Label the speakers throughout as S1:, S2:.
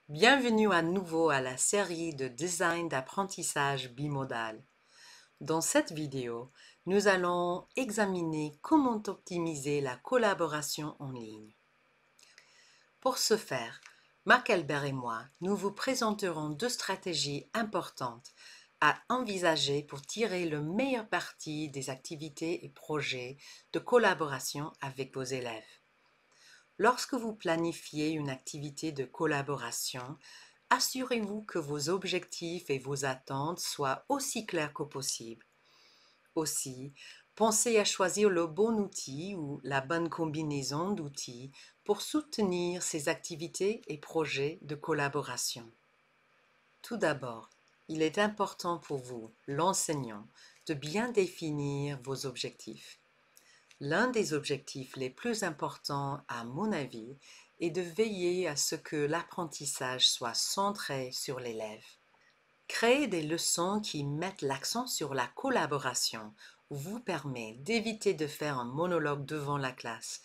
S1: Bienvenue à nouveau à la série de design d'apprentissage bimodal. Dans cette vidéo, nous allons examiner comment optimiser la collaboration en ligne. Pour ce faire, Marc Albert et moi, nous vous présenterons deux stratégies importantes à envisager pour tirer le meilleur parti des activités et projets de collaboration avec vos élèves. Lorsque vous planifiez une activité de collaboration, assurez-vous que vos objectifs et vos attentes soient aussi clairs que possible. Aussi, pensez à choisir le bon outil ou la bonne combinaison d'outils pour soutenir ces activités et projets de collaboration. Tout d'abord, il est important pour vous, l'enseignant, de bien définir vos objectifs. L'un des objectifs les plus importants, à mon avis, est de veiller à ce que l'apprentissage soit centré sur l'élève. Créer des leçons qui mettent l'accent sur la collaboration vous permet d'éviter de faire un monologue devant la classe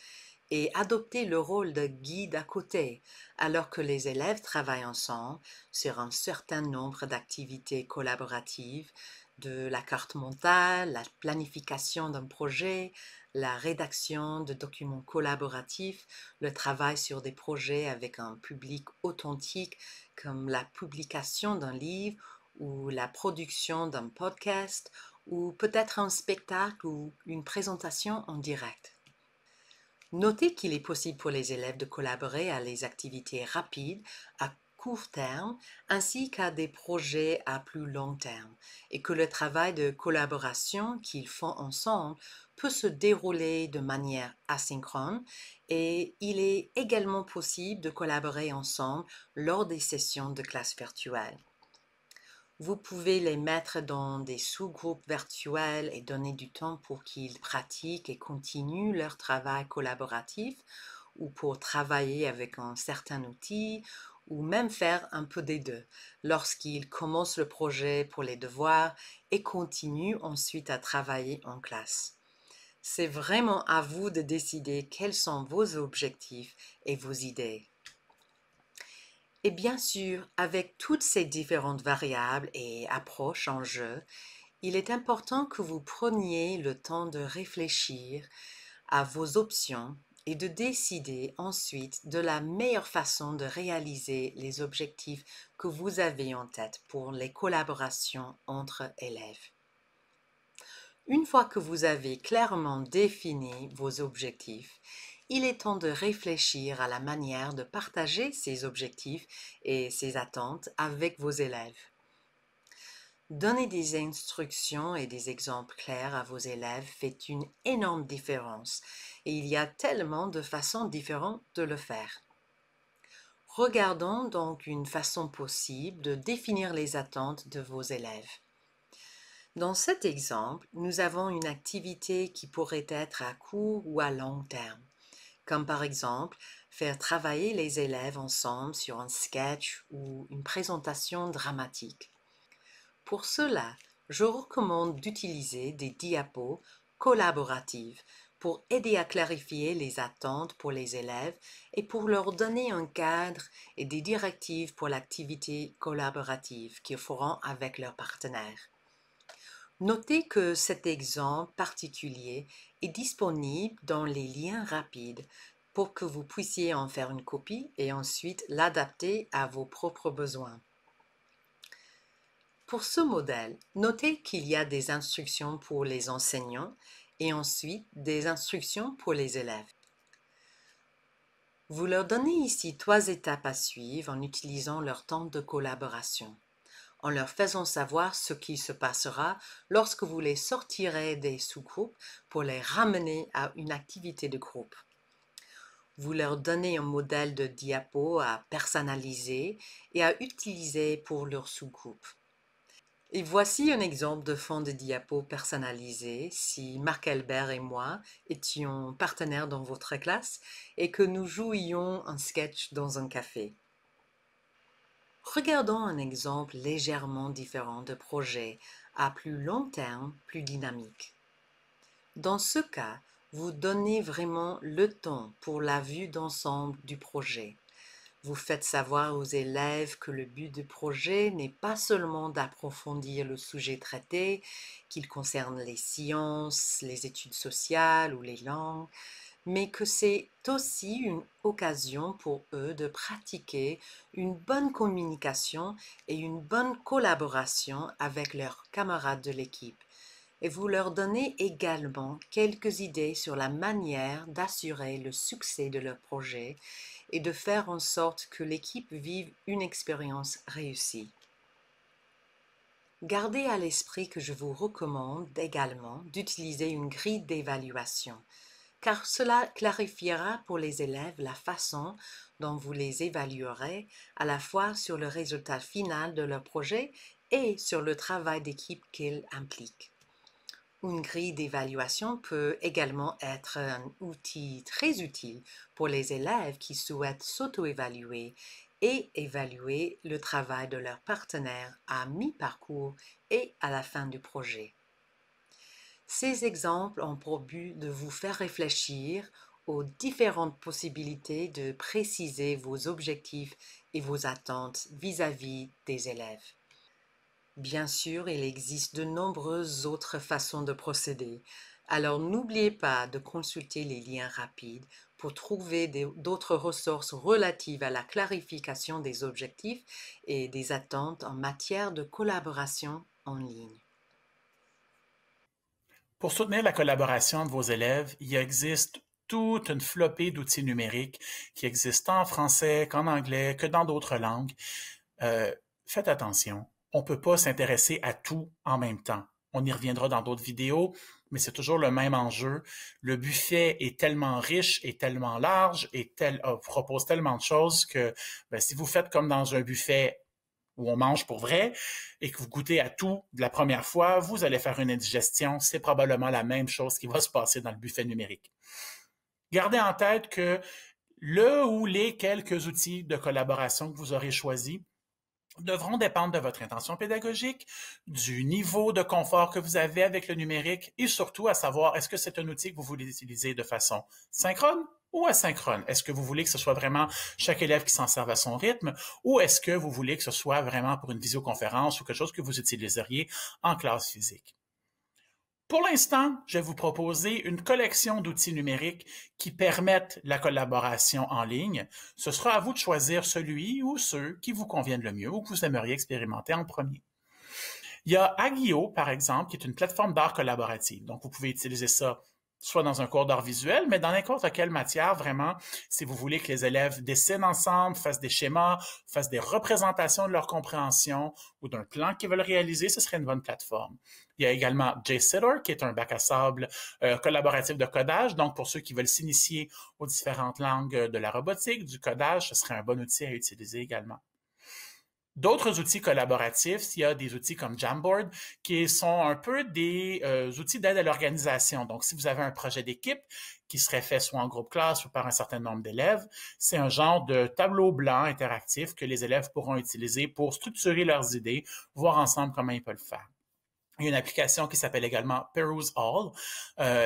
S1: et adopter le rôle de guide à côté, alors que les élèves travaillent ensemble sur un certain nombre d'activités collaboratives, de la carte mentale, la planification d'un projet, la rédaction de documents collaboratifs, le travail sur des projets avec un public authentique comme la publication d'un livre ou la production d'un podcast ou peut-être un spectacle ou une présentation en direct. Notez qu'il est possible pour les élèves de collaborer à des activités rapides, à court terme, ainsi qu'à des projets à plus long terme, et que le travail de collaboration qu'ils font ensemble peut se dérouler de manière asynchrone, et il est également possible de collaborer ensemble lors des sessions de classe virtuelle. Vous pouvez les mettre dans des sous-groupes virtuels et donner du temps pour qu'ils pratiquent et continuent leur travail collaboratif ou pour travailler avec un certain outil ou même faire un peu des deux lorsqu'ils commencent le projet pour les devoirs et continuent ensuite à travailler en classe. C'est vraiment à vous de décider quels sont vos objectifs et vos idées. Et bien sûr, avec toutes ces différentes variables et approches en jeu, il est important que vous preniez le temps de réfléchir à vos options et de décider ensuite de la meilleure façon de réaliser les objectifs que vous avez en tête pour les collaborations entre élèves. Une fois que vous avez clairement défini vos objectifs, il est temps de réfléchir à la manière de partager ces objectifs et ces attentes avec vos élèves. Donner des instructions et des exemples clairs à vos élèves fait une énorme différence et il y a tellement de façons différentes de le faire. Regardons donc une façon possible de définir les attentes de vos élèves. Dans cet exemple, nous avons une activité qui pourrait être à court ou à long terme, comme par exemple faire travailler les élèves ensemble sur un sketch ou une présentation dramatique. Pour cela, je recommande d'utiliser des diapos collaboratives pour aider à clarifier les attentes pour les élèves et pour leur donner un cadre et des directives pour l'activité collaborative qu'ils feront avec leurs partenaires. Notez que cet exemple particulier est disponible dans les liens rapides pour que vous puissiez en faire une copie et ensuite l'adapter à vos propres besoins. Pour ce modèle, notez qu'il y a des instructions pour les enseignants et ensuite des instructions pour les élèves. Vous leur donnez ici 3 étapes à suivre en utilisant leur temps de collaboration, en leur faisant savoir ce qui se passera lorsque vous les sortirez des sous-groupes pour les ramener à une activité de groupe. Vous leur donnez un modèle de diapo à personnaliser et à utiliser pour leur sous-groupe. Et voici un exemple de fond de diapo personnalisé si Marc Albert et moi étions partenaires dans votre classe et que nous jouions un sketch dans un café. Regardons un exemple légèrement différent de projet à plus long terme, plus dynamique. Dans ce cas, vous donnez vraiment le temps pour la vue d'ensemble du projet. Vous faites savoir aux élèves que le but du projet n'est pas seulement d'approfondir le sujet traité, qu'il concerne les sciences, les études sociales ou les langues, mais que c'est aussi une occasion pour eux de pratiquer une bonne communication et une bonne collaboration avec leurs camarades de l'équipe. Et vous leur donnez également quelques idées sur la manière d'assurer le succès de leur projet et de faire en sorte que l'équipe vive une expérience réussie. Gardez à l'esprit que je vous recommande également d'utiliser une grille d'évaluation, car cela clarifiera pour les élèves la façon dont vous les évaluerez, à la fois sur le résultat final de leur projet et sur le travail d'équipe qu'il implique. Une grille d'évaluation peut également être un outil très utile pour les élèves qui souhaitent s'auto-évaluer et évaluer le travail de leurs partenaires à mi-parcours et à la fin du projet. Ces exemples ont pour but de vous faire réfléchir aux différentes possibilités de préciser vos objectifs et vos attentes vis-à-vis des élèves. Bien sûr, il existe de nombreuses autres façons de procéder, alors n'oubliez pas de consulter les liens rapides pour trouver d'autres ressources relatives à la clarification des objectifs et des attentes en matière de collaboration en ligne.
S2: Pour soutenir la collaboration entre vos élèves, il existe toute une flopée d'outils numériques qui existent tant en français qu'en anglais, que dans d'autres langues. Faites attention, on ne peut pas s'intéresser à tout en même temps. On y reviendra dans d'autres vidéos, mais c'est toujours le même enjeu. Le buffet est tellement riche et tellement large et propose tellement de choses que si vous faites comme dans un buffet où on mange pour vrai et que vous goûtez à tout de la première fois, vous allez faire une indigestion. C'est probablement la même chose qui va se passer dans le buffet numérique. Gardez en tête que le ou les quelques outils de collaboration que vous aurez choisis devront dépendre de votre intention pédagogique, du niveau de confort que vous avez avec le numérique et surtout à savoir est-ce que c'est un outil que vous voulez utiliser de façon synchrone ou asynchrone. Est-ce que vous voulez que ce soit vraiment chaque élève qui s'en serve à son rythme ou est-ce que vous voulez que ce soit vraiment pour une visioconférence ou quelque chose que vous utiliseriez en classe physique? Pour l'instant, je vais vous proposer une collection d'outils numériques qui permettent la collaboration en ligne. Ce sera à vous de choisir celui ou ceux qui vous conviennent le mieux ou que vous aimeriez expérimenter en premier. Il y a Agio, par exemple, qui est une plateforme d'art collaborative. Donc, vous pouvez utiliser ça soit dans un cours d'art visuel, mais dans n'importe quelle matière, vraiment, si vous voulez que les élèves dessinent ensemble, fassent des schémas, fassent des représentations de leur compréhension ou d'un plan qu'ils veulent réaliser, ce serait une bonne plateforme. Il y a également JSitter, qui est un bac à sable collaboratif de codage. Donc, pour ceux qui veulent s'initier aux différentes langues de la robotique, du codage, ce serait un bon outil à utiliser également. D'autres outils collaboratifs, il y a des outils comme Jamboard qui sont un peu des outils d'aide à l'organisation. Donc, si vous avez un projet d'équipe qui serait fait soit en groupe classe ou par un certain nombre d'élèves, c'est un genre de tableau blanc interactif que les élèves pourront utiliser pour structurer leurs idées, voir ensemble comment ils peuvent le faire. Il y a une application qui s'appelle également Peruse All.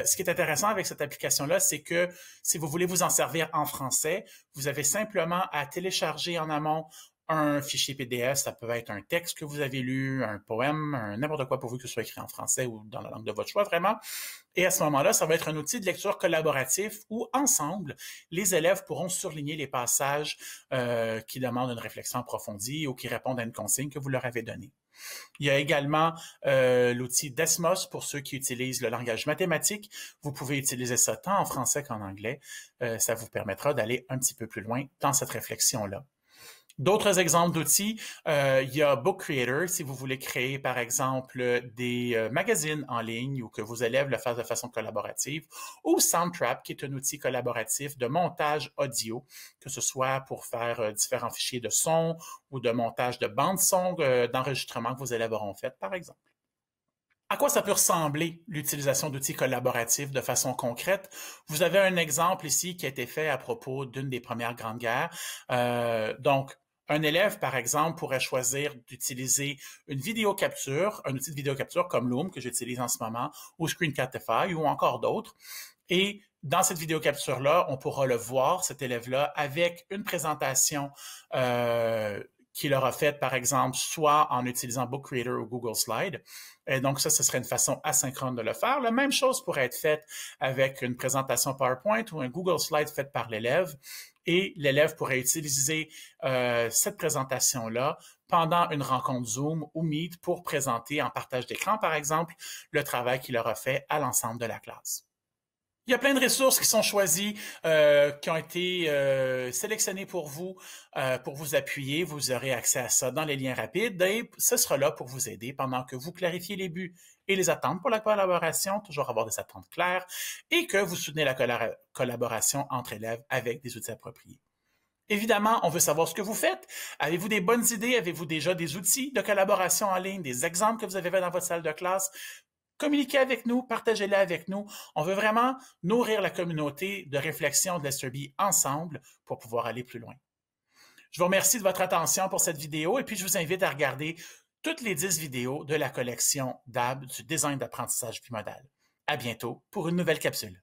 S2: Ce qui est intéressant avec cette application-là, c'est que si vous voulez vous en servir en français, vous avez simplement à télécharger en amont un fichier PDF, ça peut être un texte que vous avez lu, un poème, n'importe quoi pour vous que ce soit écrit en français ou dans la langue de votre choix vraiment. Et à ce moment-là, ça va être un outil de lecture collaboratif où, ensemble, les élèves pourront surligner les passages qui demandent une réflexion approfondie ou qui répondent à une consigne que vous leur avez donnée. Il y a également l'outil Desmos pour ceux qui utilisent le langage mathématique. Vous pouvez utiliser ça tant en français qu'en anglais. Ça vous permettra d'aller un petit peu plus loin dans cette réflexion-là. D'autres exemples d'outils, il y a Book Creator, si vous voulez créer, par exemple, des magazines en ligne ou que vos élèves le fassent de façon collaborative, ou Soundtrap, qui est un outil collaboratif de montage audio, que ce soit pour faire différents fichiers de son ou de montage de bandes son d'enregistrement que vos élèves auront fait, par exemple. À quoi ça peut ressembler l'utilisation d'outils collaboratifs de façon concrète? Vous avez un exemple ici qui a été fait à propos d'une des premières grandes guerres. Donc, un élève, par exemple, pourrait choisir d'utiliser une vidéocapture, un outil de vidéocapture comme Loom que j'utilise en ce moment, ou Screencastify, ou encore d'autres, et Dans cette vidéo capture-là, on pourra le voir, cet élève-là, avec une présentation qu'il aura faite, par exemple, soit en utilisant Book Creator ou Google Slide. Et donc, ça, ce serait une façon asynchrone de le faire. La même chose pourrait être faite avec une présentation PowerPoint ou un Google Slide fait par l'élève. Et l'élève pourrait utiliser cette présentation-là pendant une rencontre Zoom ou Meet pour présenter en partage d'écran, par exemple, le travail qu'il aura fait à l'ensemble de la classe. Il y a plein de ressources qui sont choisies, qui ont été sélectionnées pour vous appuyer. Vous aurez accès à ça dans les liens rapides et ce sera là pour vous aider pendant que vous clarifiez les buts et les attentes pour la collaboration, toujours avoir des attentes claires, et que vous soutenez la collaboration entre élèves avec des outils appropriés. Évidemment, on veut savoir ce que vous faites. Avez-vous des bonnes idées? Avez-vous déjà des outils de collaboration en ligne, des exemples que vous avez fait dans votre salle de classe? Communiquez avec nous, partagez-les avec nous. On veut vraiment nourrir la communauté de réflexion de Lester-B ensemble pour pouvoir aller plus loin. Je vous remercie de votre attention pour cette vidéo et puis je vous invite à regarder toutes les 10 vidéos de la collection DAB du design d'apprentissage bimodal. À bientôt pour une nouvelle capsule.